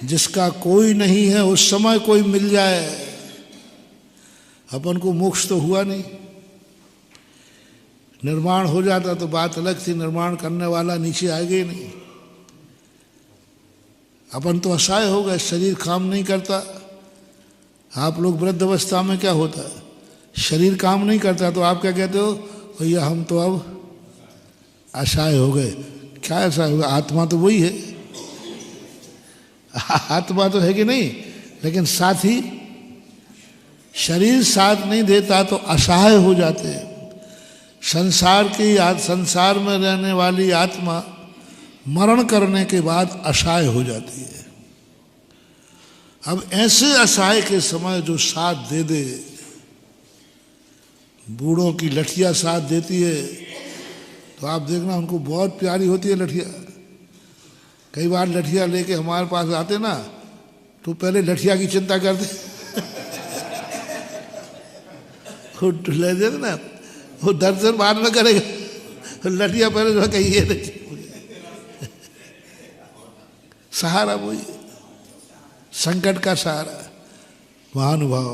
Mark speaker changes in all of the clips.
Speaker 1: जिसका कोई नहीं है उस समय कोई मिल जाए। अपन को मोक्ष तो हुआ नहीं, निर्माण हो जाता तो बात अलग थी, निर्माण करने वाला नीचे आएगा ही नहीं। अपन तो असहाय हो गए, शरीर काम नहीं करता। आप लोग वृद्ध अवस्था में क्या होता है, शरीर काम नहीं करता तो आप क्या कहते हो, भैया हम तो अब असहाय हो गए। क्या असहाय होगा, आत्मा तो वही है, आत्मा तो है कि नहीं, लेकिन साथ ही शरीर साथ नहीं देता तो असहाय हो जाते हैं। संसार में रहने वाली आत्मा मरण करने के बाद असहाय हो जाती है। अब ऐसे असहाय के समय जो साथ दे दे, बूढ़ों की लठिया साथ देती है तो आप देखना उनको बहुत प्यारी होती है लठिया। कई बार लठिया लेके हमारे पास आते ना तो पहले लठिया की चिंता करते खुद ले देते ना, वो दर्शन बाद में करेगा, लठिया पहले जो कही है सहारा वही, संकट का सहारा। महानुभाव,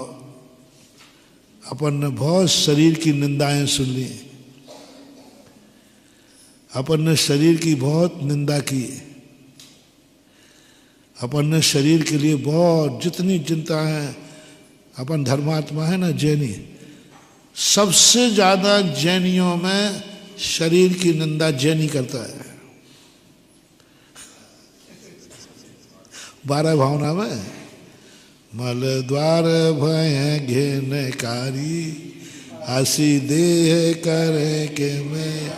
Speaker 1: अपन ने बहुत शरीर की निंदाएं सुन ली, अपन ने शरीर की बहुत निंदा की, अपन ने शरीर के लिए बहुत जितनी चिंता है। अपन धर्मात्मा है ना, जैनी, सबसे ज्यादा जैनियों में शरीर की निंदा जैनी करता है। 12 भावना में मल द्वार भय घेनकारी, हसी देह करे के मैं,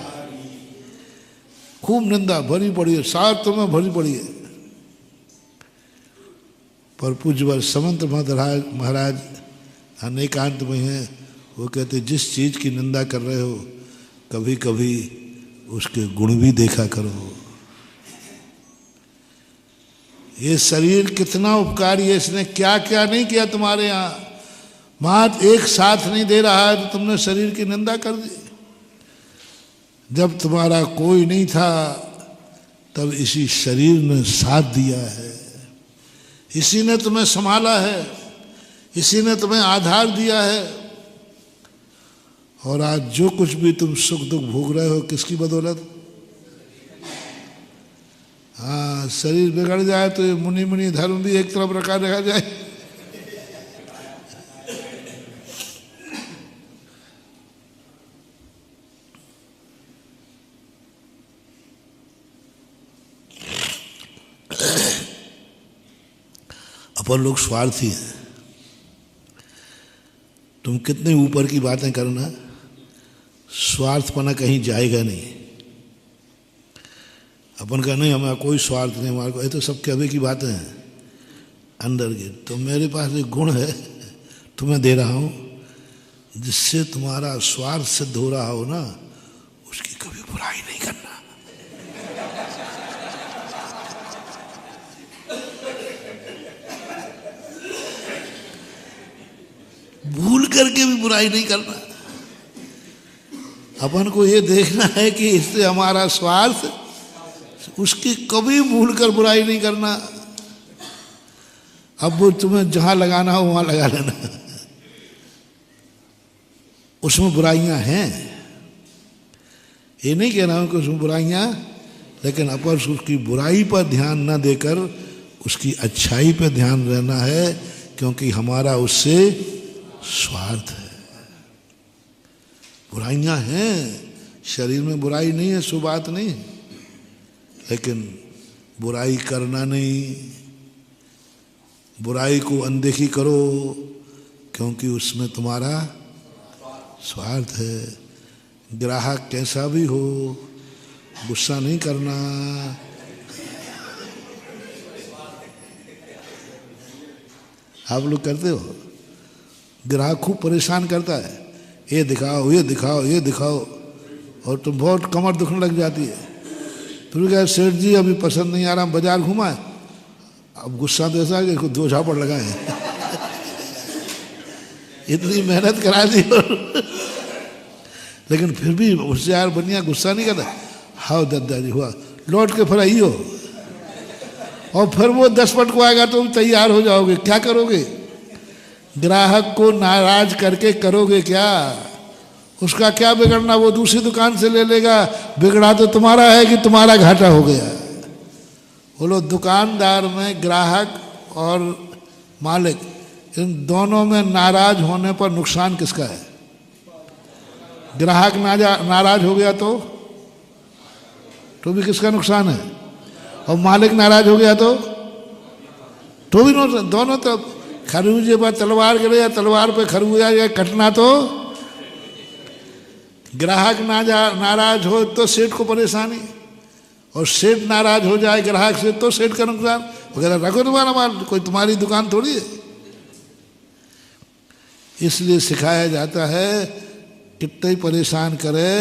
Speaker 1: खूब निंदा भरी पड़ी है, साथ में भरी पड़ी है। पर पूज्यवर समंत महाराज अनेकांत में हैं, वो कहते जिस चीज की निंदा कर रहे हो कभी कभी उसके गुण भी देखा करो। ये शरीर कितना उपकारी है, इसने क्या क्या नहीं किया तुम्हारे यहाँ, मात एक साथ नहीं दे रहा है तो तुमने शरीर की निंदा कर दी। जब तुम्हारा कोई नहीं था तब इसी शरीर ने साथ दिया है, इसी ने तुम्हें संभाला है, इसी ने तुम्हें आधार दिया है। और आज जो कुछ भी तुम सुख दुख भोग रहे हो किसकी बदौलत? हाँ, शरीर बिगड़ जाए तो ये मुनि धर्म भी एक तरफ रखा जाए। अपन लोग स्वार्थी हैं, तुम कितने ऊपर की बातें करना, स्वार्थपना कहीं जाएगा नहीं। अपन का नहीं, हमारा कोई स्वार्थ नहीं, हमारे को ये तो सबके अभी की बातें हैं अंदर की। तो मेरे पास एक गुण है तुम्हें दे रहा हूँ, जिससे तुम्हारा स्वार्थ सिद्ध हो रहा हो ना, उसकी कभी बुराई नहीं करना। भूल करके भी बुराई नहीं करना। अपन को ये देखना है कि इससे हमारा स्वार्थ, उसकी कभी भूल कर बुराई नहीं करना। अब वो तुम्हें जहां लगाना हो वहां लगा लेना, उसमें बुराइयां हैं, ये नहीं कह रहा हूं कि उसमें बुराइयां, लेकिन अपन उसकी बुराई पर ध्यान न देकर उसकी अच्छाई पर ध्यान रहना है, क्योंकि हमारा उससे स्वार्थ है। बुराइयां हैं, शरीर में बुराई नहीं है, सो बात नहीं, लेकिन बुराई करना नहीं, बुराई को अनदेखी करो, क्योंकि उसमें तुम्हारा स्वार्थ है। ग्राहक कैसा भी हो, गुस्सा नहीं करना। आप लोग करते हो? ग्राहक खूब परेशान करता है, ये दिखाओ ये दिखाओ ये दिखाओ, और तुम बहुत कमर दुखने लग जाती है। फिर क्या सेठ जी अभी पसंद नहीं आ रहा, बाजार घुमा है, अब गुस्सा तो ऐसा है कि 2 झापड़ लगाए इतनी मेहनत करा दी लेकिन फिर भी उससे यार बनिया गुस्सा नहीं करता। हाँ दादा जी हुआ, लौट के फिर आई हो, और फिर वो 10 पटकवाएगा तो तैयार हो जाओगे, क्या करोगे? ग्राहक को नाराज करके करोगे क्या? उसका क्या बिगड़ना, वो दूसरी दुकान से ले लेगा, बिगड़ा तो तुम्हारा है कि तुम्हारा घाटा हो गया। बोलो, दुकानदार में ग्राहक और मालिक, इन दोनों में नाराज होने पर नुकसान किसका है? ग्राहक नाराज हो गया तो भी किसका नुकसान है? और मालिक नाराज हो गया तो भी दोनों तो खरबूजे पर तलवार गिरे या तलवार पे खरबूजा या कटना, तो ग्राहक नाराज हो तो सेठ को परेशानी, और सेठ नाराज हो जाए ग्राहक से तो सेठ का नुकसान। वगैरह रखो तुम्हारा माल, कोई तुम्हारी दुकान थोड़ी है। इसलिए सिखाया जाता है कितने परेशान करे,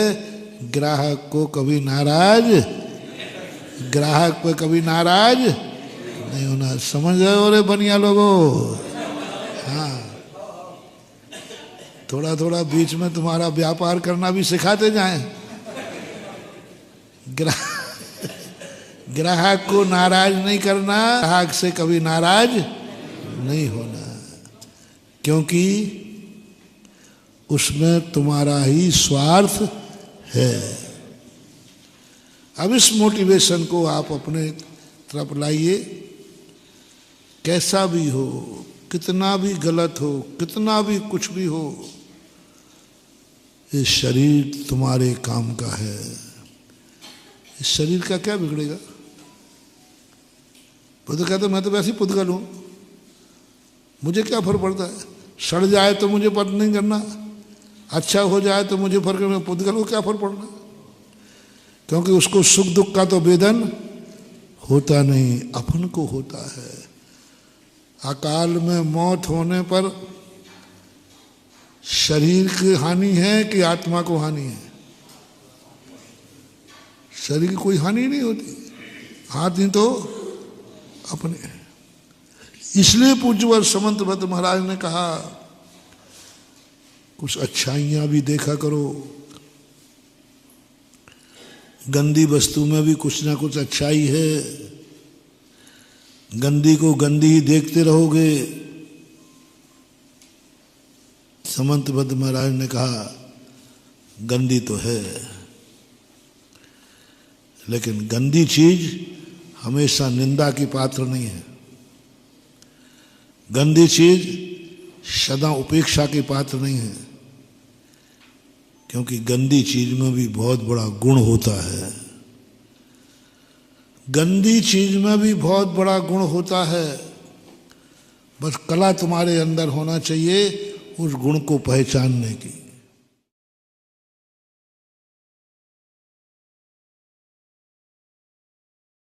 Speaker 1: ग्राहक को कभी नाराज, ग्राहक पे कभी नाराज नहीं होना। समझ रहे हो रे बनिया लोगों? हाँ, थोड़ा थोड़ा बीच में तुम्हारा व्यापार करना भी सिखाते जाएं। ग्राहक को नाराज नहीं करना, ग्राहक से कभी नाराज नहीं होना, क्योंकि उसमें तुम्हारा ही स्वार्थ है। अब इस मोटिवेशन को आप अपने तरफ लाइए। कैसा भी हो, कितना भी गलत हो, कितना भी कुछ भी हो, ये शरीर तुम्हारे काम का है। इस शरीर का क्या बिगड़ेगा? वो तो कहते मैं तो वैसे ही पुद्गल हूं, मुझे क्या फर्क पड़ता है? सड़ जाए तो मुझे फर्क नहीं करना, अच्छा हो जाए तो मुझे फर्क नहीं, पुद्गल को क्या फर्क पड़ना? क्योंकि उसको सुख दुख का तो वेदन होता नहीं, अपन को होता है। अकाल में मौत होने पर शरीर की हानि है कि आत्मा को हानि है? शरीर की कोई हानि नहीं होती, हानि तो अपने। इसलिए पूज्यवर समंत भद्र महाराज ने कहा कुछ अच्छाइयां भी देखा करो, गंदी वस्तु में भी कुछ ना कुछ अच्छाई है। गंदी को गंदी ही देखते रहोगे। समंत भद्र महाराज ने कहा गंदी तो है, लेकिन गंदी चीज हमेशा निंदा की पात्र नहीं है। गंदी चीज सदा उपेक्षा की पात्र नहीं है, क्योंकि गंदी चीज में भी बहुत बड़ा गुण होता है। गंदी चीज में भी बहुत बड़ा गुण होता है, बस कला तुम्हारे अंदर होना चाहिए उस गुण को पहचानने की।